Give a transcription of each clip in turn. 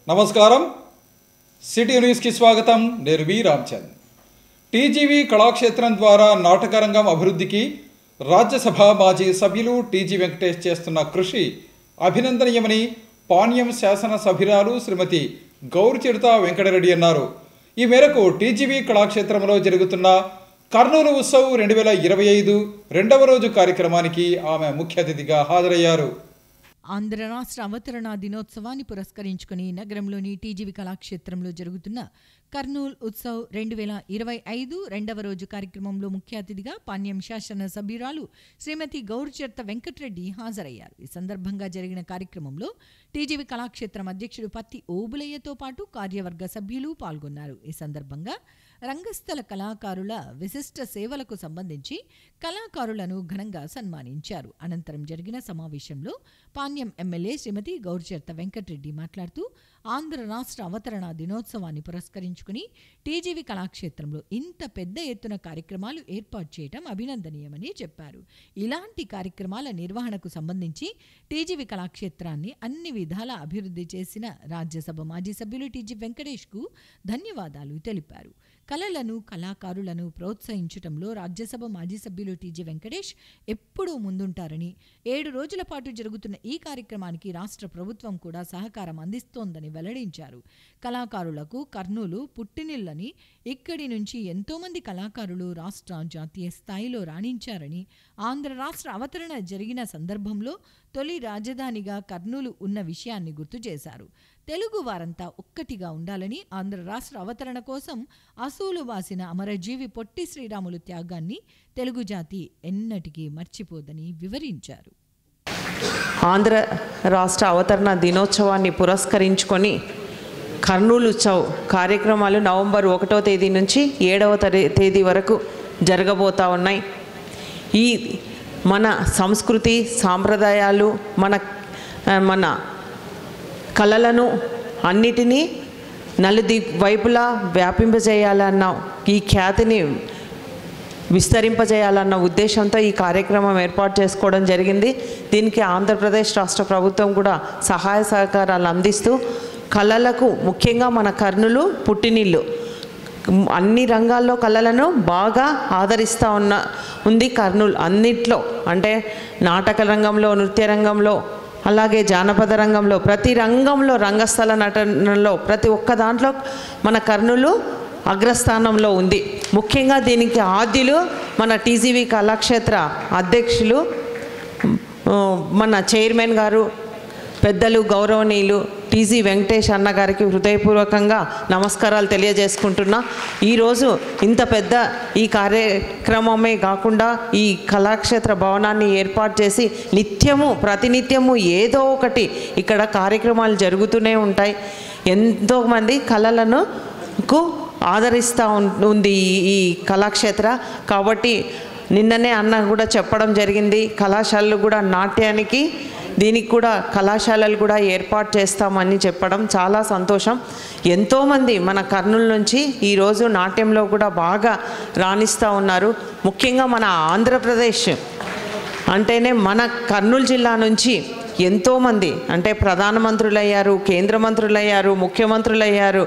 నమస్కారం city news కి స్వాగతం నేను వి రామచంద్ టీజీవీ కళాక్షేత్రం ద్వారా నాటకరంగం అభివృద్ధికి రాజ్యసభ మాజీ సభ్యులు టీజీ వెంకటేష్ చేస్తున్న కృషి అభినందనీయమని పాణ్యం శాసన సభ్యురాలు శ్రీమతి గౌరిచిడత వెంకటరెడ్డి అన్నారు. ఈ మేరకు టీజీవీ కళాక్షేత్రంలో జరుగుతున్న కర్నూలు ఉత్సవ్ 2025 రెండవ రోజు కార్యక్రమానికి ఆమె ముఖ్య అతిథిగా హాజరయ్యారు. ఆంధ్ర రాష్ట్ర అవతరణ దినోత్సవాన్ని పురస్కరించుకుని నగరంలోని టీజీవీ కళాక్షేత్రంలో జరుగుతున్న కర్నూలు ఉత్సవ్ 2025 రెండవ రోజు కార్యక్రమంలో ముఖ్య అతిథిగా పాణ్యం శాసన సభ్యురాలు శ్రీమతి గౌరిచిడత వెంకటరెడ్డి హాజరయ్యారు. ఈ సందర్భంగా జరిగిన కార్యక్రమంలో టీజీవీ కళాక్షేత్రం అధ్యక్షుడు పత్తి ఓబులయ్యతో పాటు కార్యవర్గ సభ్యులు పాల్గొన్నారు. ఈ సందర్భంగా రంగస్థల కళాకారుల విశిష్ట సేవలకు సంబంధించి కళాకారులను ఘనంగా సన్మానించారు. అనంతరం జరిగిన సమావేశంలో పాణ్యం ఎమ్మెల్యే శ్రీమతి గౌరిచిడత వెంకటరెడ్డి మాట్లాడుతూ ఆంధ్ర రాష్ట్ర అవతరణ దినోత్సవాన్ని పురస్కరించుకుని టీజీవీ కళాక్షేత్రంలో ఇంత పెద్ద ఎత్తున కార్యక్రమాలు ఏర్పాటు చేయడం అభినందనీయమని చెప్పారు. ఇలాంటి కార్యక్రమాల నిర్వహణకు సంబంధించి టీజీవీ కళాక్షేత్రాన్ని అన్ని విధాల అభివృద్ధి చేసిన రాజ్యసభ మాజీ సభ్యులు టీజీ వెంకటేష్కు ధన్యవాదాలు తెలిపారు. కళలను కళాకారులను ప్రోత్సహించడంలో రాజ్యసభ మాజీ సభ్యులు టీజీ వెంకటేష్ ఎప్పుడూ ముందుంటారని 7 రోజుల పాటు జరుగుతున్న ఈ కార్యక్రమానికి రాష్ట్ర ప్రభుత్వం కూడా సహకారం అందిస్తోందని వెల్లడించారు. కళాకారులకు కర్నూలు పుట్టినిల్లని ఇక్కడి నుంచి ఎంతోమంది కళాకారులు రాష్ట్ర జాతీయ స్థాయిలో రాణించారని ఆంధ్ర రాష్ట్ర అవతరణ జరిగిన సందర్భంలో తొలి రాజధానిగా కర్నూలు ఉన్న విషయాన్ని గుర్తు చేశారు. తెలుగు వారంతా ఒక్కటిగా ఉండాలని ఆంధ్ర రాష్ట్ర అవతరణ కోసం అసూలు వాసిన అమరజీవి పొట్టి శ్రీరాములు త్యాగాన్ని తెలుగు జాతి ఎన్నటికీ మర్చిపోదని వివరించారు. ఆంధ్ర రాష్ట్ర అవతరణ దినోత్సవాన్ని పురస్కరించుకొని కర్నూలు ఉత్సవ్ కార్యక్రమాలు నవంబర్ 1వ తేదీ నుంచి 7వ తేదీ వరకు జరగబోతూ ఉన్నాయి. ఈ మన సంస్కృతి సాంప్రదాయాలు మన కళలను అన్నిటినీ వైపులా వ్యాపింపజేయాలన్న ఈ ఖ్యాతిని విస్తరింపజేయాలన్న ఉద్దేశంతో ఈ కార్యక్రమం ఏర్పాటు చేసుకోవడం జరిగింది. దీనికి ఆంధ్రప్రదేశ్ రాష్ట్ర ప్రభుత్వం కూడా సహాయ సహకారాలు అందిస్తూ కళలకు ముఖ్యంగా మన కర్నూలు పుట్టినిల్లు అన్ని రంగాల్లో కళలను బాగా ఆదరిస్తూ ఉంది కర్నూలు. అన్నిట్లో అంటే నాటక రంగంలో, నృత్య రంగంలో, అలాగే జానపద రంగంలో, ప్రతి రంగంలో, రంగస్థల నటనలో ప్రతి ఒక్క దాంట్లో మన కర్నూలు అగ్రస్థానంలో ఉంది. ముఖ్యంగా దీనికి ఆద్యులు మన టీజీవీ కళాక్షేత్ర అధ్యక్షులు మన చైర్మన్ గారు పెద్దలు గౌరవనీయులు టీజీ వెంకటేష్ అన్న గారికి హృదయపూర్వకంగా నమస్కారాలు తెలియజేసుకుంటున్నా. ఈరోజు ఇంత పెద్ద ఈ కార్యక్రమమే కాకుండా ఈ కళాక్షేత్ర భవనాన్ని ఏర్పాటు చేసి ప్రతినిత్యము ఏదో ఒకటి ఇక్కడ కార్యక్రమాలు జరుగుతూనే ఉంటాయి. ఎంతోమంది కళలను ఆదరిస్తూ ఉంది ఈ కళాక్షేత్ర. కాబట్టి నిన్ననే అన్న కూడా చెప్పడం జరిగింది, కళాశాలలు కూడా నాట్యానికి దీనికి కూడా కళాశాలలు కూడా ఏర్పాటు చేస్తామని చెప్పడం చాలా సంతోషం. ఎంతోమంది మన కర్నూలు నుంచి ఈరోజు నాట్యంలో కూడా బాగా రాణిస్తూ ఉన్నారు. ముఖ్యంగా మన ఆంధ్రప్రదేశ్ అంటేనే మన కర్నూలు జిల్లా నుంచి ఎంతోమంది అంటే ప్రధానమంత్రులయ్యారు, కేంద్ర మంత్రులయ్యారు, ముఖ్యమంత్రులయ్యారు,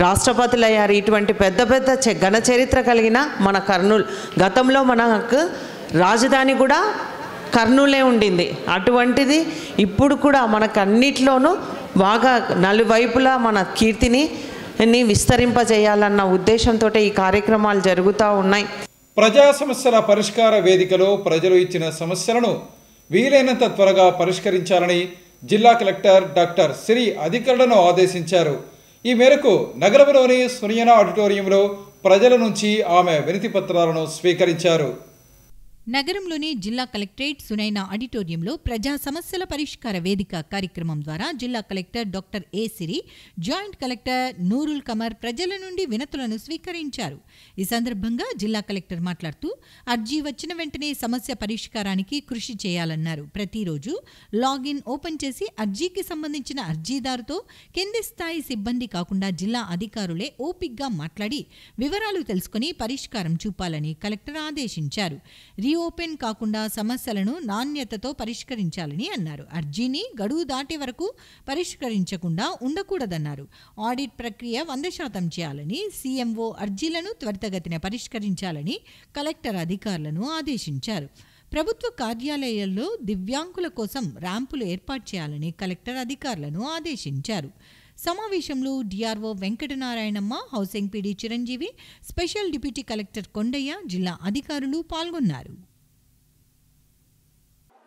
రాష్ట్రపతులయ్యారు. ఇటువంటి పెద్ద పెద్ద ఘన చరిత్ర కలిగిన మన కర్నూలు. గతంలో మనకు రాజధాని కూడా కర్నూలే ఉండింది. అటువంటిది ఇప్పుడు కూడా మనకు అన్నిట్లోనూ బాగా నలువైపులా మన కీర్తిని విస్తరింపజేయాలన్న ఉద్దేశంతో ఈ కార్యక్రమాలు జరుగుతూ ఉన్నాయి. ప్రజా సమస్యల పరిష్కార వేదికలో ప్రజలు ఇచ్చిన సమస్యలను వీలైనంత త్వరగా పరిష్కరించాలని జిల్లా కలెక్టర్ డాక్టర్ శ్రీ అధికారులను ఆదేశించారు. ఈ మేరకు నగరంలోని సునియన ఆడిటోరియంలో ప్రజల నుంచి ఆమె వినతి పత్రాలను స్వీకరించారు. నగరంలోని జిల్లా కలెక్టరేట్ సునైనా ఆడిటోరియంలో ప్రజా సమస్యల పరిష్కార వేదిక కార్యక్రమం ద్వారా జిల్లా collector doctor A Siri, joint collector Nurul Qamar ప్రజల నుండి వినతులను స్వీకరించారు. ఈ సందర్భంగా జిల్లా కలెక్టర్ మాట్లాడుతూ అర్జీ వచ్చిన వెంటనే సమస్య పరిష్కారానికి కృషి చేయాలన్నారు. ప్రతిరోజు లాగిన్ ఓపెన్ చేసి అర్జీకి సంబంధించిన అర్జీదారుతో కింది స్థాయి సిబ్బంది కాకుండా జిల్లా అధికారులే ఓపిక్గా మాట్లాడి వివరాలు తెలుసుకుని పరిష్కారం చూపాలని కలెక్టర్ ఆదేశించారు. రీఓపెన్ కాకుండా సమస్యలను నాణ్యతతో పరిష్కరించాలని అన్నారు. అర్జీని గడువు దాటే వరకు పరిష్కరించకుండా ఉండకూడదన్నారు. ఆడిట్ ప్రక్రియ 100% చేయాలని, సీఎంఓ అర్జీలను త్వరితగతిన పరిష్కరించాలని కలెక్టర్ అధికారులను ఆదేశించారు. ప్రభుత్వ కార్యాలయాల్లో దివ్యాంగుల కోసం ర్యాంపులు ఏర్పాటు చేయాలని కలెక్టర్ అధికారులను ఆదేశించారు. సమావేశంలో DRO Venkatanarayanamma, housing PD Chiranjeevi, special deputy collector Kondaiah, జిల్లా అధికారులు పాల్గొన్నారు.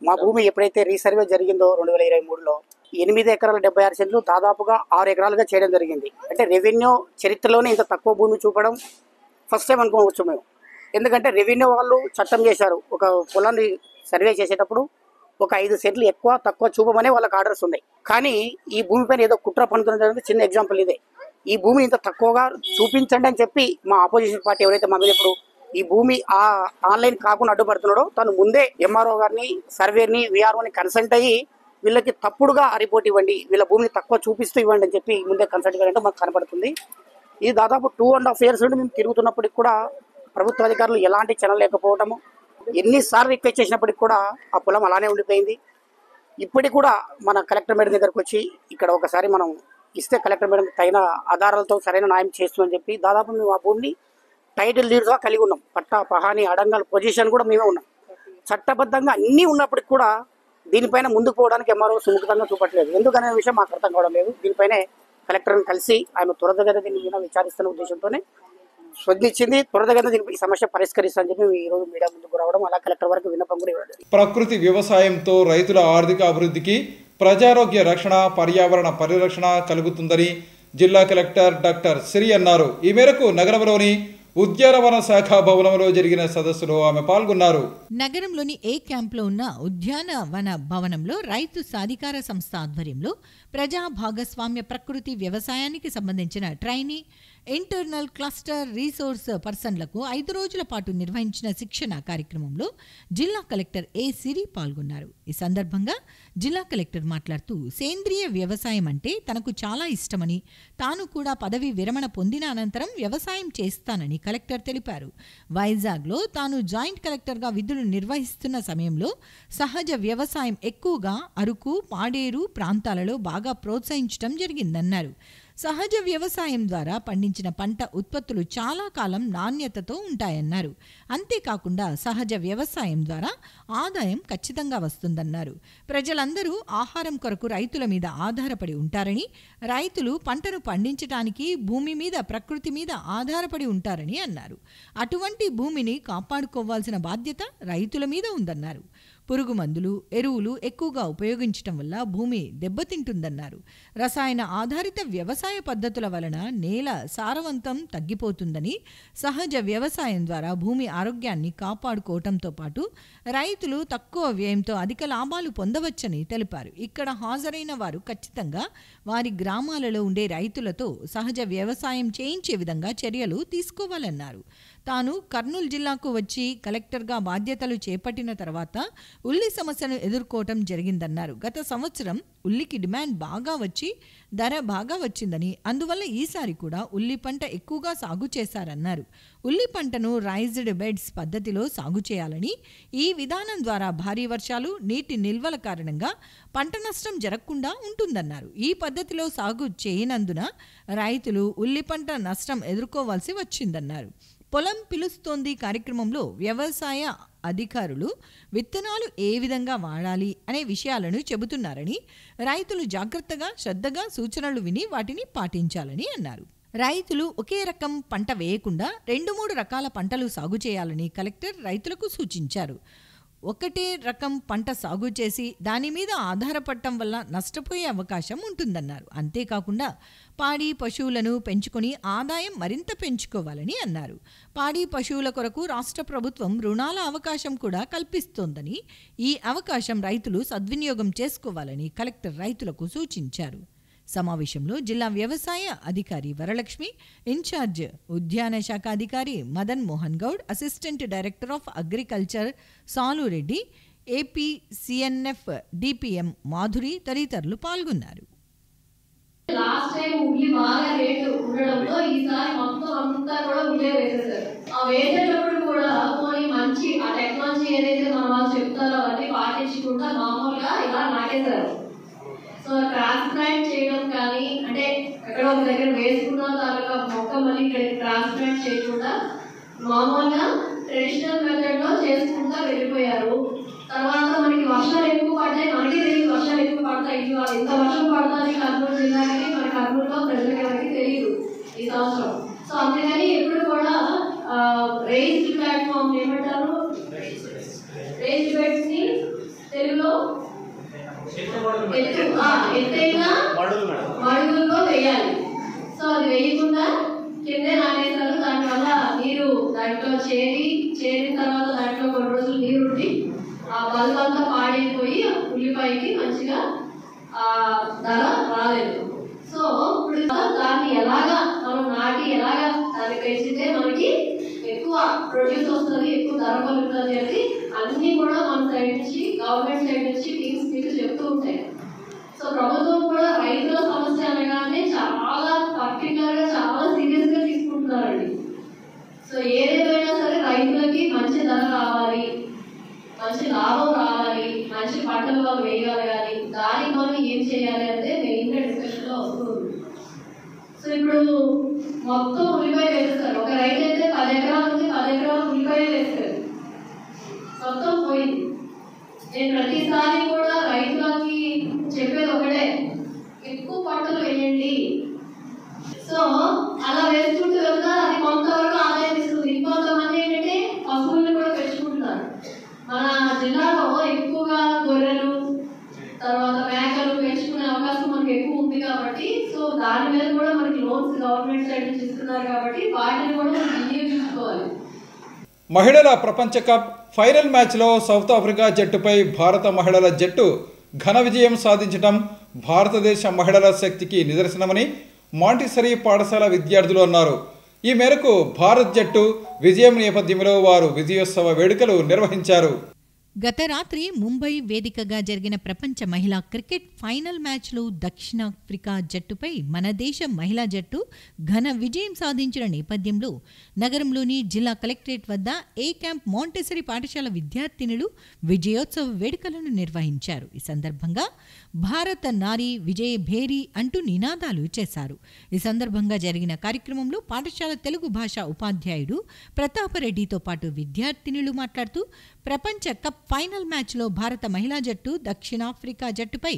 మా భూమి ఎప్పుడైతే రీసర్వే జరిగిందో 2023లో 8 ఎకరాల 76 సెంట్లు దాదాపుగా 6 ఎకరాలుగా చేయడం జరిగింది. అంటే రెవెన్యూ చరిత్రలోనే ఇంత తక్కువ భూమి చూపడం ఫస్ట్ టైం అనుకోవచ్చు మేము. ఎందుకంటే రెవెన్యూ వాళ్ళు చట్టం చేశారు, ఒక పొలాన్ని సర్వే చేసేటప్పుడు ఒక 5 సెంట్లు ఎక్కువ తక్కువ చూపమనే వాళ్ళకి ఆర్డర్స్ ఉన్నాయి. కానీ ఈ భూమిపైన ఏదో కుట్ర పన్నుతున్నది చిన్న ఎగ్జాంపుల్ ఇదే. ఈ భూమిని ఇంత తక్కువగా చూపించండి అని చెప్పి మా ఆపోజిషన్ పార్టీ ఎవరైతే మా మీద ఇప్పుడు ఈ భూమి ఆన్లైన్ కాకుండా అడ్డుపడుతున్నాడో తను ముందే ఎంఆర్ఓ గారిని, సర్వేని, విఆర్ఓని కన్సల్ట్ అయ్యి వీళ్ళకి తప్పుడుగా రిపోర్ట్ ఇవ్వండి, వీళ్ళ భూమిని తక్కువ చూపిస్తూ ఇవ్వండి అని చెప్పి ముందే కన్సల్ట్ చేయాలంటే మాకు కనపడుతుంది. ఇది దాదాపు 2.5 years నుండి మేము తిరుగుతున్నప్పటికి కూడా ప్రభుత్వ అధికారులు ఎలాంటి చలనం లేకపోవటము, ఎన్నిసార్లు రిక్వెస్ట్ చేసినప్పటికి కూడా ఆ పొలం అలానే ఉండిపోయింది. ఇప్పటికి కూడా మన కలెక్టర్ మేడం దగ్గరకు వచ్చి ఇక్కడ ఒకసారి మనం ఇస్తే కలెక్టర్ మేడం తగిన ఆధారాలతో సరైన న్యాయం చేస్తుందని చెప్పి దాదాపు మేము ఆ భూమిని టైటిల్ డీడ్స్గా కలిగి ఉన్నాం. పట్టా, పహాని, అడంగల్ పొజిషన్ కూడా మేమే ఉన్నాం. చట్టబద్ధంగా అన్నీ ఉన్నప్పటికి కూడా దీనిపైన ముందుకు పోవడానికి ఎంఆర్ఓ సుముఖంగా చూపట్లేదు. ఎందుకనే విషయం మాకు అర్థం కావడం లేదు. దీనిపైనే కలెక్టర్ని కలిసి ఆయన త్వరగా దీని మీద విచారిస్తున్న ఉద్దేశంతోనే స్పందించింది. త్వరగా ఈ సమస్య పరిష్కరిస్తానని చెప్పి ఈరోజు మీడియా ముందుకు రావడం, అలా కలెక్టర్ వరకు విన్నపం కూడా ఇవ్వడం. ప్రకృతి వ్యవసాయంతో రైతుల ఆర్థిక అభివృద్ధికి, ప్రజారోగ్య రక్షణ, పర్యావరణ పరిరక్షణ కలుగుతుందని జిల్లా కలెక్టర్ డాక్టర్ సిరి అన్నారు. ఈ మేరకు నగరంలోని ఉద్యానవన శాఖ భవనంలో జరిగిన సదస్సులో ఆమె పాల్గొన్నారు. నగరంలోని ఏ క్యాంప్లో ఉన్న ఉద్యానవన భవనంలో రైతు సాధికార సంస్థ ఆధ్వర్యంలో ప్రజా భాగస్వామ్య ప్రకృతి వ్యవసాయానికి సంబంధించిన ట్రైనీ, ఇంటర్నల్ క్లస్టర్ రీసోర్స్ పర్సన్లకు 5 రోజుల పాటు నిర్వహించిన శిక్షణ కార్యక్రమంలో జిల్లా కలెక్టర్ ఏ సిరి పాల్గొన్నారు. ఈ సందర్భంగా జిల్లా కలెక్టర్ మాట్లాడుతూ సేంద్రియ వ్యవసాయం అంటే తనకు చాలా ఇష్టమని, తాను కూడా పదవి విరమణ పొందిన అనంతరం వ్యవసాయం చేస్తానని కలెక్టర్ తెలిపారు. వైజాగ్లో తాను జాయింట్ కలెక్టర్గా విధులు నిర్వహిస్తున్న సమయంలో సహజ వ్యవసాయం ఎక్కువగా అరకు, పాడేరు ప్రాంతాలలో బాగా ప్రోత్సహించడం జరిగిందన్నారు. సహజ వ్యవసాయం ద్వారా పండించిన పంట ఉత్పత్తులు చాలా కాలం నాణ్యతతో ఉంటాయన్నారు. అంతేకాకుండా సహజ వ్యవసాయం ద్వారా ఆదాయం ఖచ్చితంగా వస్తుందన్నారు. ప్రజలందరూ ఆహారం కొరకు రైతుల మీద ఆధారపడి ఉంటారని, రైతులు పంటను పండించడానికి భూమి మీద, ప్రకృతి మీద ఆధారపడి ఉంటారని అన్నారు. అటువంటి భూమిని కాపాడుకోవాల్సిన బాధ్యత రైతుల మీద ఉందన్నారు. పురుగు మందులు, ఎరువులు ఎక్కువగా ఉపయోగించటం వల్ల భూమి దెబ్బతింటుందన్నారు. రసాయన ఆధారిత వ్యవసాయ పద్ధతుల వలన నేల సారవంతం తగ్గిపోతుందని, సహజ వ్యవసాయం ద్వారా భూమి ఆరోగ్యాన్ని కాపాడుకోవటంతో పాటు రైతులు తక్కువ వ్యయంతో అధిక లాభాలు పొందవచ్చని తెలిపారు. ఇక్కడ హాజరైన వారు ఖచ్చితంగా వారి గ్రామాలలో ఉండే రైతులతో సహజ వ్యవసాయం చేయించే విధంగా చర్యలు తీసుకోవాలన్నారు. తాను కర్నూలు జిల్లాకు వచ్చి కలెక్టర్గా బాధ్యతలు చేపట్టిన తర్వాత ఉల్లి సమస్యను ఎదుర్కోవటం జరిగిందన్నారు. గత సంవత్సరం ఉల్లికి డిమాండ్ బాగా వచ్చి ధర బాగా వచ్చిందని, అందువల్ల ఈసారి కూడా ఉల్లి పంట ఎక్కువగా సాగు చేశారన్నారు. ఉల్లి పంటను రైజ్డ్ బెడ్స్ పద్ధతిలో సాగు చేయాలని, ఈ విధానం ద్వారా భారీ వర్షాలు, నీటి నిల్వల కారణంగా పంట నష్టం జరగకుండా ఉంటుందన్నారు. ఈ పద్ధతిలో సాగు చేయనందున రైతులు ఉల్లి పంట నష్టం ఎదుర్కోవాల్సి వచ్చిందన్నారు. పొలం పిలుస్తోంది కార్యక్రమంలో వ్యవసాయ అధికారులు విత్తనాలు ఏ విధంగా వాడాలి అనే విషయాలను చెబుతున్నారని, రైతులు జాగ్రత్తగా, శ్రద్ధగా సూచనలు విని వాటిని పాటించాలని అన్నారు. రైతులు ఒకే రకం పంట వేయకుండా 2-3 రకాల పంటలు సాగు చేయాలని కలెక్టర్ రైతులకు సూచించారు. ఒకటే రకం పంట సాగు చేసి దాని మీద ఆధారపడటం వల్ల నష్టపోయే అవకాశం ఉంటుందన్నారు. అంతేకాకుండా పాడి పశువులను పెంచుకొని ఆదాయం మరింత పెంచుకోవాలని అన్నారు. పాడి పశువుల కొరకు రాష్ట్ర ప్రభుత్వం రుణాల అవకాశం కూడా కల్పిస్తోందని, ఈ అవకాశం రైతులు సద్వినియోగం చేసుకోవాలని కలెక్టర్ రైతులకు సూచించారు. సమావేశంలో జిల్లా వ్యవసాయ అధికారి వరలక్ష్మి, ఇన్ఛార్జ్ ఉద్యాన శాఖ అధికారి Madan Mohan Goud, assistant director of agriculture Salureddy, AP CNF DPM Madhuri తదితరులు పాల్గొన్నారు. లాస్ట్ టైం ఉల్లి బాగా రేటు ఉండడంతో ఈసారి మొత్తం అంతా కూడా ఉల్లి వేసేసారు. ఆ వేసేటప్పుడు కూడా పోనీ మంచి ఆ టెక్నాలజీ ఏదైతే మన వాళ్ళు చెప్తారో అవన్నీ పాటించకుండా మామూలుగా ఇలా నాటేశారు. సో ట్రాన్స్ప్లాంట్ చేయడం కానీ అంటే ఎక్కడ ఒక దగ్గర వేసుకున్న తాలూకా మొక్క మళ్ళీ ఇక్కడ ట్రాన్స్ప్లాంట్ చేయకుండా మామూలుగా ట్రెడిషనల్ మెథడ్ లో చేసుకుంటా వెళ్ళిపోయారు. తర్వాత మనకి వర్షాలు ఎక్కువ పడ్డాయి, మనకి తెలియదు వర్షాలు ఎక్కువ పడతాయి, ఇంత వర్షం పడుతుంది కర్నూలు జిల్లాకి, మన కర్నూలులో ప్రజలకి ఎవరికి తెలియదు ఈ సంవత్సరం. సో అందుకని ఎప్పుడు కూడా రేస్డ్ ప్లాట్ఫామ్ ఏమంటారు, రేస్డ్ బెడ్స్ ని తెలుగులో ఎత్తైన మడుగుల్లో వేయాలి. సో అది వేయకుండా కిందే నాటేశారు. దానివల్ల నీరు దాంట్లో చేరిన తర్వాత దాంట్లో కొన్ని రోజులు నీరు ఉండి ఆ బల్బ్ అంతా పాడైపోయి ఉల్లిపాయకి మంచిగా ధర రాలేదు. సో ఇప్పుడు దాన్ని ఎలాగా మనం నాటి ఎలాగా దాన్ని పెంచితే మనకి ఎక్కువ ప్రొడ్యూస్ వస్తుంది, ఎక్కువ ధర పలుకుతుంది అని అన్ని కూడా మన సైడ్ నుంచి గవర్నమెంట్ సైడ్ నుంచి టీమ్స్ మీకు చెప్తూ ఉంటాయి. సో ప్రభుత్వం కూడా రైతుల సమస్య అనగానే చాలా పర్టికులర్ గా చాలా సీరియస్ గా తీసుకుంటున్నారండి. సో ఏదేమైనా సరే రైతులకి మంచి ధర రావాలి, మంచి లాభం రావాలి, మంచి పంటలు వేయగలగాలి, దానికి మనం ఏం చేయాలి అంటే మెయిన్ గా డిస్కషన్ లో వస్తుంది. సో ఇప్పుడు మొత్తం ఉల్లిపాయ వేస్తారు, ఒక రైతు అయితే 10 ఎకరాల నుంచి 10 ఎకరాలు ఉల్లిపాయ వేస్తారు, మొత్తం పోయింది. నేను ప్రతిసారి కూడా రైతులకి చెప్పేది ఒకటే, ఎక్కువ పంటలు వేయండి. సో అలా వేసుకుంటూ వెళ్తా అది కొంతవరకు ఆదాయం ఇస్తుంది. ఇంకొంతమంది ఏంటంటే పశువుల్ని కూడా పెంచుకుంటున్నారు. మన జిల్లాలో ఎక్కువగా గొర్రెలు తర్వాత మేకలు పెంచుకునే అవకాశం మనకి ఎక్కువ ఉంది కాబట్టి సో దాని మీద కూడా మనకి లోన్స్ గవర్నమెంట్ సైడ్ నుంచి ఇస్తున్నారు కాబట్టి వాటిని కూడా మనం వినియోగించుకోవాలి. మహిళల ప్రపంచ కప్ ఫైనల్ మ్యాచ్లో సౌత్ ఆఫ్రికా జట్టుపై భారత మహిళల జట్టు ఘన విజయం సాధించడం భారతదేశ మహిళల శక్తికి నిదర్శనమని మాంటిసరీ పాఠశాల విద్యార్థులు అన్నారు. ఈ మేరకు భారత్ జట్టు విజయం నేపథ్యంలో వారు విజయోత్సవ వేడుకలు నిర్వహించారు. గత రాత్రి ముంబై వేదికగా జరిగిన ప్రపంచ మహిళా క్రికెట్ ఫైనల్ మ్యాచ్లో దక్షిణాఫ్రికా జట్టుపై మన దేశ మహిళా జట్టు ఘన విజయం సాధించిన నేపథ్యంలో నగరంలోని జిల్లా కలెక్టరేట్ వద్ద ఏ క్యాంప్ మాంటెసరీ పాఠశాల విద్యార్థినులు విజయోత్సవ వేడుకలను నిర్వహించారు. ఈ సందర్భంగా భారత నారీ విజయ భేరీ అంటూ నినాదాలు చేశారు. ఈ సందర్భంగా జరిగిన కార్యక్రమంలో పాఠశాల తెలుగు భాషా ఉపాధ్యాయుడు ప్రతాపరెడ్డితో పాటు విద్యార్థినులు మాట్లాడుతూ ప్రపంచ కప్ ఫైనల్ మ్యాచ్లో భారత మహిళా జట్టు దక్షిణాఫ్రికా జట్టుపై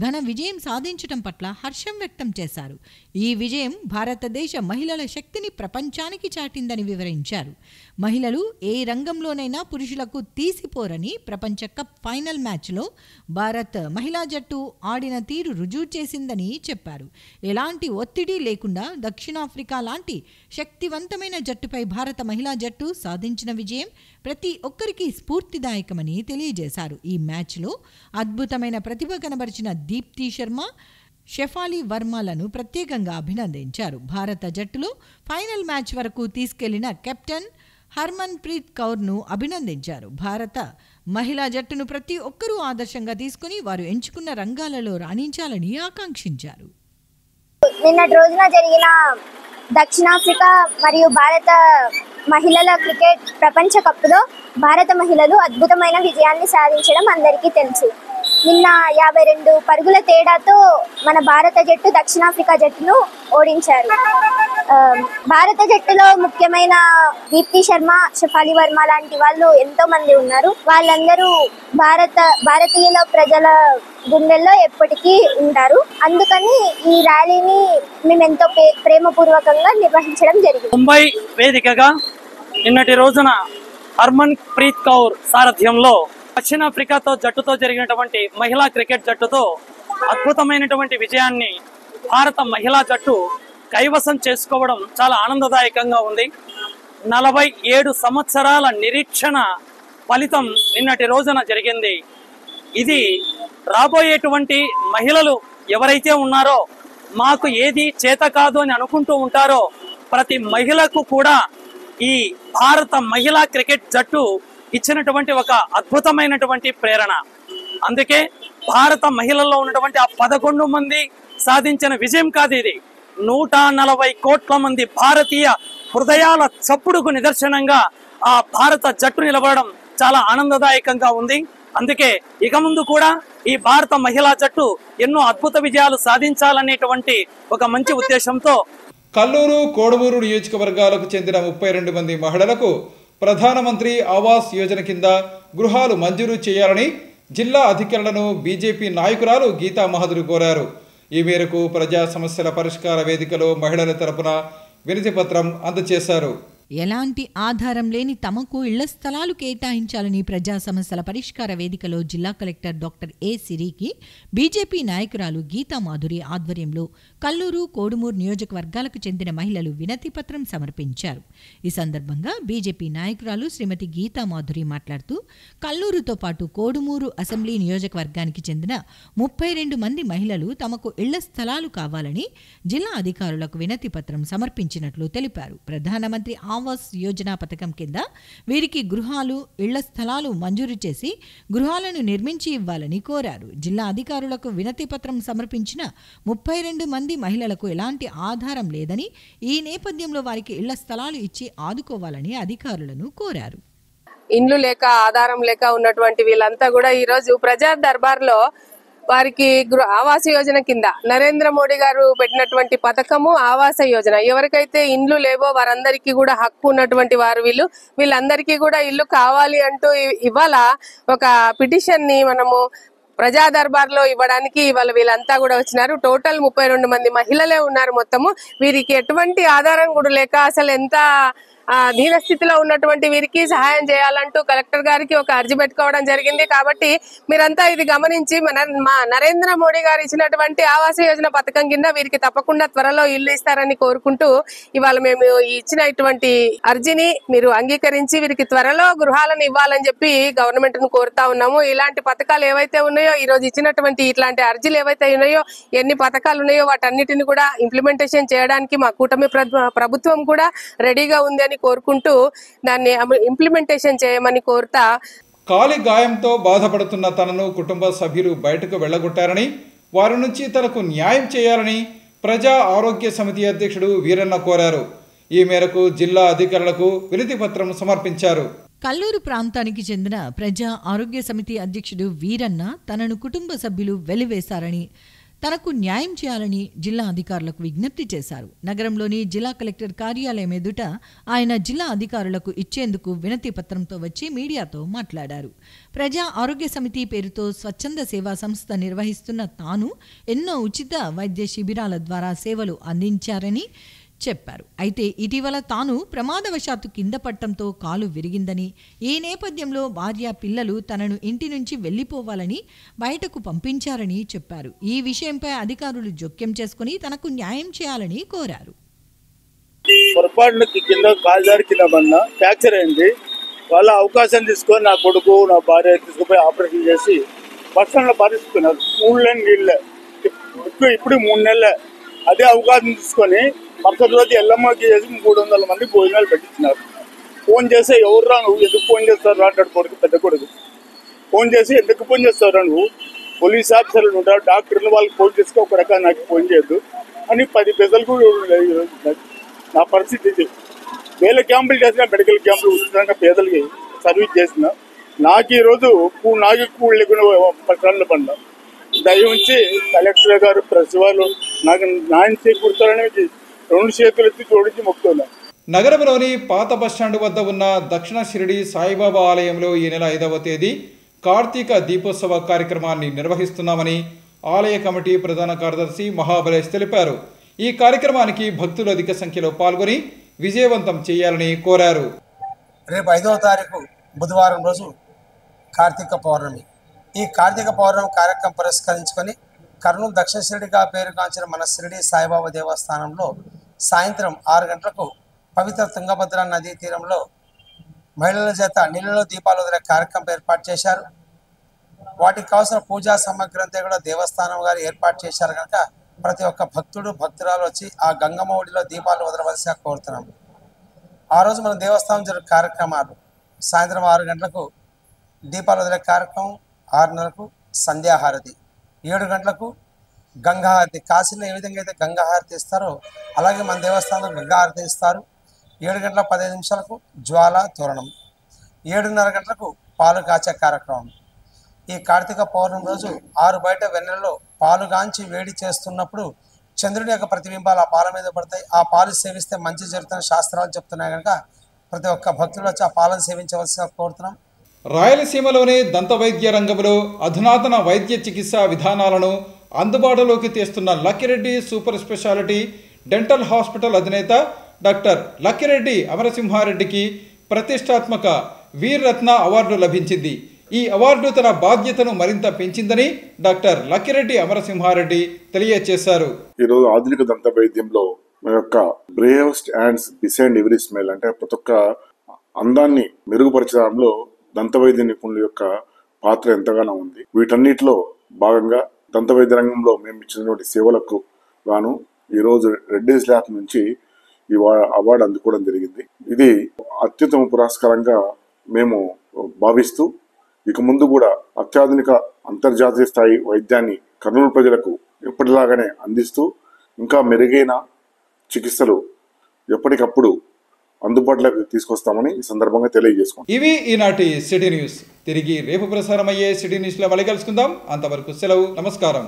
ఘన విజయం సాధించడం పట్ల హర్షం వ్యక్తం చేశారు. ఈ విజయం భారతదేశ మహిళల శక్తిని ప్రపంచానికి చాటిందని వివరించారు. మహిళలు ఏ రంగంలోనైనా పురుషులకు తీసిపోరని ప్రపంచ కప్ ఫైనల్ మ్యాచ్లో భారత్ మహిళా జట్టు ఆడిన తీరు రుజువు చేసిందని చెప్పారు. ఎలాంటి ఒత్తిడి లేకుండా దక్షిణాఫ్రికా లాంటి శక్తివంతమైన జట్టుపై భారత మహిళా జట్టు సాధించిన విజయం ప్రతి ఒక్కరికి స్ఫూర్తిదాయకమని తెలియజేశారు. ఈ మ్యాచ్లో అద్భుతమైన ప్రతిభ కనబరిచిన దీప్తి శర్మ, షెఫాలి వర్మలను ప్రత్యేకంగా అభినందించారు. భారత జట్టులో ఫైనల్ మ్యాచ్ వరకు తీసుకెళ్లిన కెప్టెన్ హర్మన్ ప్రీత్ కౌర్ను అభినందించారు. భారత మహిళా జట్టును ప్రతి ఒక్కరూ ఆదర్శంగా తీసుకుని వారు ఎంచుకున్న రంగాలలో రాణించాలని ఆకాంక్షించారు. నిన్నటి రోజున జరిగిన దక్షిణాఫ్రికా మరియు భారత మహిళల క్రికెట్ ప్రపంచ కప్లో భారత మహిళలు అద్భుతమైన విజయాన్ని సాధించడం అందరికీ తెలుసు. నిన్న 52 పరుగుల తేడాతో మన భారత జట్టు దక్షిణాఫ్రికా జట్టును ఓడించారు. భారత జట్టులో ముఖ్యమైన దీప్తి శర్మ, షెఫాలి వర్మ లాంటి వాళ్ళు ఎంతో మంది ఉన్నారు. వాళ్ళందరూ భారతీయుల ప్రజల గుండెల్లో ఎప్పటికీ ఉంటారు. అందుకని ఈ ర్యాలీని మేము ఎంతో ప్రేమపూర్వకంగా నిర్వహించడం జరిగింది. ముంబై వేదికగా నిన్నటి రోజున హర్మన్ ప్రీత్ కౌర్ సారథ్యంలో దక్షిణాఫ్రికాతో జట్టుతో జరిగినటువంటి మహిళా క్రికెట్ జట్టుతో అద్భుతమైనటువంటి విజయాన్ని భారత మహిళా జట్టు కైవసం చేసుకోవడం చాలా ఆనందదాయకంగా ఉంది. 47 సంవత్సరాల నిరీక్షణ ఫలితం నిన్నటి రోజున జరిగింది. ఇది రాబోయేటువంటి మహిళలు ఎవరైతే ఉన్నారో మాకు ఏది చేత కాదు అని అనుకుంటూ ఉంటారో ప్రతి మహిళకు కూడా ఈ భారత మహిళా క్రికెట్ జట్టు ఇచ్చినటువంటి ఒక అద్భుతమైనటువంటి ప్రేరణ. అందుకే భారత మహిళల్లో ఉన్నటువంటి ఆ 11 మంది సాధించిన విజయం కాదు ఇది. 140 కోట్ల మంది భారతీయ హృదయాల చప్పుడుకు నిదర్శనంగా ఆ భారత జట్టు నిలబడడం చాలా ఆనందదాయకంగా ఉంది. అందుకే ఇక ముందు కూడా ఈ భారత మహిళా జట్టు ఎన్నో అద్భుత విజయాలు సాధించాలనేటువంటి ఒక మంచి ఉద్దేశంతో కల్లూరు, కోడుమూరు నియోజకవర్గాలకు చెందిన 32 మంది మహిళలకు ప్రధానమంత్రి ఆవాస్ యోజన కింద గృహాలు మంజూరు చేయాలని జిల్లా అధికారులను బీజేపీ నాయకురాలు గీతా మహదురు కోరారు. ఈ మేరకు ప్రజా సమస్యల పరిష్కార వేదికలో మహిళల తరపున వినతి పత్రం అందజేశారు. ఎలాంటి ఆధారం లేని తమకు ఇళ్ల స్థలాలు కేటాయించాలని ప్రజా సమస్యల పరిష్కార వేదికలో జిల్లా కలెక్టర్ డాక్టర్ ఏ సిరికి బీజేపీ నాయకురాలు గీతా మాధురి ఆధ్వర్యంలో కల్లూరు, కోడుమూరు నియోజకవర్గాలకు చెందిన మహిళలు వినతి పత్రం సమర్పించారు. ఈ సందర్భంగా బీజేపీ నాయకురాలు శ్రీమతి గీతా మాధురి మాట్లాడుతూ కల్లూరుతో పాటు కోడుమూరు అసెంబ్లీ నియోజకవర్గానికి చెందిన 32 మంది మహిళలు తమకు ఇళ్ల స్థలాలు కావాలని జిల్లా అధికారులకు వినతి పత్రం సమర్పించినట్లు తెలిపారు. ప్రధానమంత్రి ఆవాస్ యోజన పథకం కింద వీరికి గృహాలు, ఇళ్ల స్థలాలు మంజూరు చేసి గృహాలను నిర్మించి ఇవ్వాలని కోరారు. జిల్లా అధికారులకు వినతి పత్రం సమర్పించిన 32 మంది మహిళలకు ఎలాంటి ఆధారం లేదని, ఈ నేపథ్యంలో వారికి ఇళ్ల స్థలాలు ఇచ్చి ఆదుకోవాలని అధికారులను కోరారు. ఇండ్లు లేక, ఆధారం లేక ఉన్నటువంటి వీళ్ళంతా కూడా ఈ రోజు ప్రజా దర్బార్లో వారికి ఆవాస యోజన కింద నరేంద్ర మోడీ గారు పెట్టినటువంటి పథకము ఆవాస యోజన. ఎవరికైతే ఇండ్లు లేవో వారందరికీ కూడా హక్కు ఉన్నటువంటి వారు వీళ్ళందరికీ కూడా ఇల్లు కావాలి అంటూ ఇవాళ ఒక పిటిషన్ ని మనము ప్రజా దర్బార్ లో ఇవ్వడానికి ఇవాళ వీళ్ళంతా కూడా వచ్చినారు. టోటల్ 32 మంది మహిళలే ఉన్నారు. మొత్తము వీరికి ఎటువంటి ఆధారం కూడా లేక అసలు ఎంత దీన స్థితిలో ఉన్నటువంటి వీరికి సహాయం చేయాలంటూ కలెక్టర్ గారికి ఒక అర్జీ పెట్టుకోవడం జరిగింది. కాబట్టి మీరంతా ఇది గమనించి మా నరేంద్ర మోడీ గారు ఇచ్చినటువంటి ఆవాస యోజన పథకం కింద వీరికి తప్పకుండా త్వరలో ఇల్లు ఇస్తారని కోరుకుంటూ ఇవాళ మేము ఇచ్చినటువంటి అర్జీని మీరు అంగీకరించి వీరికి త్వరలో గృహాలను ఇవ్వాలని చెప్పి గవర్నమెంట్ ను కోరుతా ఉన్నాము. ఇలాంటి పథకాలు ఏవైతే ఉన్నాయో, ఈ రోజు ఇచ్చినటువంటి ఇట్లాంటి అర్జీలు ఏవైతే ఉన్నాయో, ఎన్ని పథకాలు ఉన్నాయో వాటన్నిటిని కూడా ఇంప్లిమెంటేషన్ చేయడానికి మా కూటమి ప్రభుత్వం కూడా రెడీగా ఉంది అని కోరుకుంటూ దాన్ని ఇంప్లిమెంటేషన్ చేయమని కోరుతా. కాలి గాయంతో బాధపడుతున్న తనను కుటుంబ సభ్యులు బయటకు వెళ్లగొట్టారని, వారి నుంచి తనకు న్యాయం చేయాలని ప్రజా ఆరోగ్య సమితి అధ్యక్షుడు వీరన్న కోరారు. ఈ మేరకు జిల్లా అధికారులకు వినతి పత్రం సమర్పించారు. కల్లూరు ప్రాంతానికి చెందిన ప్రజా ఆరోగ్య సమితి అధ్యక్షుడు వీరన్న తనను కుటుంబ సభ్యులు వెలివేశారని, తనకు న్యాయం చేయాలని జిల్లా అధికారులకు విజ్ఞప్తి చేశారు. నగరంలోని జిల్లా కలెక్టర్ కార్యాలయం ఎదుట ఆయన జిల్లా అధికారులకు ఇచ్చేందుకు వినతి పత్రంతో వచ్చి మీడియాతో మాట్లాడారు. ప్రజా ఆరోగ్య సమితి పేరుతో స్వచ్ఛంద సేవా సంస్థ నిర్వహిస్తున్న తాను ఎన్నో ఉచిత వైద్య శిబిరాల ద్వారా సేవలు అందించారని చెప్పారు. అయితే ఇటీవల తాను ప్రమాదవశాత్తు కింద పట్టడంతో కాలు విరిగిందని, ఈ నేపథ్యంలో భార్య, పిల్లలు తనను ఇంటి నుంచి వెళ్లిపోవాలని బయటకు పంపించారని చెప్పారు. ఈ విషయంపై అధికారులు జోక్యం చేసుకుని తనకు న్యాయం చేయాలని కోరారు. పొరపాటున కింద కాలుదారి కింద పడిన ఫ్రాక్చర్ అయింది. వాళ్ళ అవకాశం తీసుకొని నా కొడుకు, నా భార్య తీసుకుపోయి ఆపరేషన్ చేసి బస్టాండ్లో పారేసుకున్నారు. 3 నెలలు నీళ్ళే, ఇప్పుడు 3 నెలలే. అదే అవకాశం తీసుకొని మరుసటి రోజు ఎల్లమ్మకి చేసి 300 మంది భోజనాలు పెట్టించినారు. ఫోన్ చేస్తే ఎవర్రా నువ్వు, ఎందుకు ఫోన్ చేస్తారా అంటాడు కొడుకు, పెద్ద కొడుకు. ఫోన్ చేసి ఎందుకు ఫోన్ చేస్తారా నువ్వు, పోలీస్ ఆఫీసర్లు ఉంటారు, డాక్టర్లు, వాళ్ళకి ఫోన్ చేస్తే ఒక రకంగా నాకు ఫోన్ చేయొద్దు అని 10 పైసలు కూడా నా పరిస్థితి ఇది. వేల క్యాంపులు చేసిన, మెడికల్ క్యాంపులు ఉచితంగా పేదలకి సర్వీస్ చేసిన నాకు ఈరోజు నాకు కూడు లేకుండా పట్టణాల్లో పడ్డా. దయవుంచి కలెక్టర్ గారు, ప్రెస్ వాళ్ళు నాకు న్యాయం చేకూరుతారని 2 చేతులు ఎత్తి జోడించి మొక్కుతున్నా. నగరంలోని పాత బస్టాండ్ వద్ద ఉన్న దక్షిణ షిరిడి సాయిబాబా ఆలయంలో ఈ నెల 5వ తేదీ కార్తీక దీపోత్సవ కార్యక్రమాన్ని నిర్వహిస్తున్నామని ఆలయ కమిటీ ప్రధాన కార్యదర్శి మహాబలేష్ తెలిపారు. ఈ కార్యక్రమానికి భక్తులు అధిక సంఖ్యలో పాల్గొని విజయవంతం చేయాలని కోరారు. రేపు 5వ తారీఖు బుధవారం రోజు కార్తీక పౌర్ణమి. ఈ కార్తీక పౌర్ణమి కార్యక్రమం పురస్కరించుకొని కర్నూలు దక్షిణ షిరిడిగా పేరుగాంచిన మన షిరిడి సాయిబాబా దేవస్థానంలో సాయంత్రం 6 గంటలకు పవిత్ర తుంగభద్ర నదీ తీరంలో మహిళల చేత నీళ్ళలో దీపాలు వదిలే కార్యక్రమం ఏర్పాటు చేశారు. వాటికి కావాల్సిన పూజా సామగ్రి అంతా కూడా దేవస్థానం గారు ఏర్పాటు చేశారు కనుక ప్రతి ఒక్క భక్తుడు, భక్తురాలు వచ్చి ఆ గంగమ్మ ఒడిలో దీపాలు వదలవలసిగా కోరుతున్నాం. ఆ రోజు మన దేవస్థానం జరిగే కార్యక్రమాలు సాయంత్రం 6 గంటలకు దీపాలు వదిలే కార్యక్రమం, 6:30కు సంధ్యాహారతి, 7 గంటలకు గంగాహారతి. కాశీలో ఏ విధంగా అయితే గంగాహారతి ఇస్తారో అలాగే మన దేవస్థానంలో గంగాహారతి ఇస్తారు. 7:15 జ్వాల తోరణం, 7:30 గంటలకు పాలు కాచే కార్యక్రమం. ఈ కార్తీక పౌర్ణమి రోజు 6 బయట వెన్నెలలో పాలుగాంచి వేడి చేస్తున్నప్పుడు చంద్రుని యొక్క ప్రతిబింబాలు ఆ పాల మీద పడతాయి. ఆ పాలు సేవిస్తే మంచి జరుగుతున్న శాస్త్రాలు చెప్తున్నాయి కనుక ప్రతి ఒక్క భక్తులు వచ్చి ఆ పాలను సేవించవలసిగా కోరుతున్నాం. రాయలసీమలోని దంతవైద్య రంగంలో అధునాతన వైద్య చికిత్సా విధానాలను అందుబాటులోకి తెస్తున్న Lakkireddy super speciality dental hospital అధినేత డాక్టర్ లక్కిరెడ్డి అమరసింహారెడ్డికి ప్రతిష్టాత్మక వీర్రత్న అవార్డు లభించింది. ఈ అవార్డు తన బాధ్యతను మరింత పెంచిందని డాక్టర్ లక్కిరెడ్డి అమరసింహారెడ్డి తెలియజేశారు. ఈరోజు ఆధునిక దంత వైద్యంలో మన యొక్క bravest hands beside every smile అంటే ప్రతి ఒక్క అందాన్ని మెరుగుపరచడంలో దంత వైద్య నిపుణుల యొక్క పాత్ర ఎంతగానో ఉంది. వీటన్నిటిలో భాగంగా దంత వైద్య రంగంలో మేము ఇచ్చినటువంటి సేవలకు గాను ఈరోజు రెడ్డీస్ ల్యాబ్ నుంచి ఈ అవార్డు అందుకోవడం జరిగింది. ఇది అత్యుత్తమ పురస్కారంగా మేము భావిస్తూ ఇక ముందు కూడా అత్యాధునిక అంతర్జాతీయ స్థాయి వైద్యాన్ని కర్నూలు ప్రజలకు ఎప్పటిలాగానే అందిస్తూ ఇంకా మెరుగైన చికిత్సలు ఎప్పటికప్పుడు అందుబాటులోకి తీసుకొస్తామని ఈ సందర్భంగా తెలియజేసుకుంటాం. ఇవి ఈనాటి సిటీ న్యూస్. తిరిగి రేపు ప్రసారమయ్యే సిటీ న్యూస్లో మళ్ళీ కలుసుకుందాం. అంతవరకు సెలవు. నమస్కారం.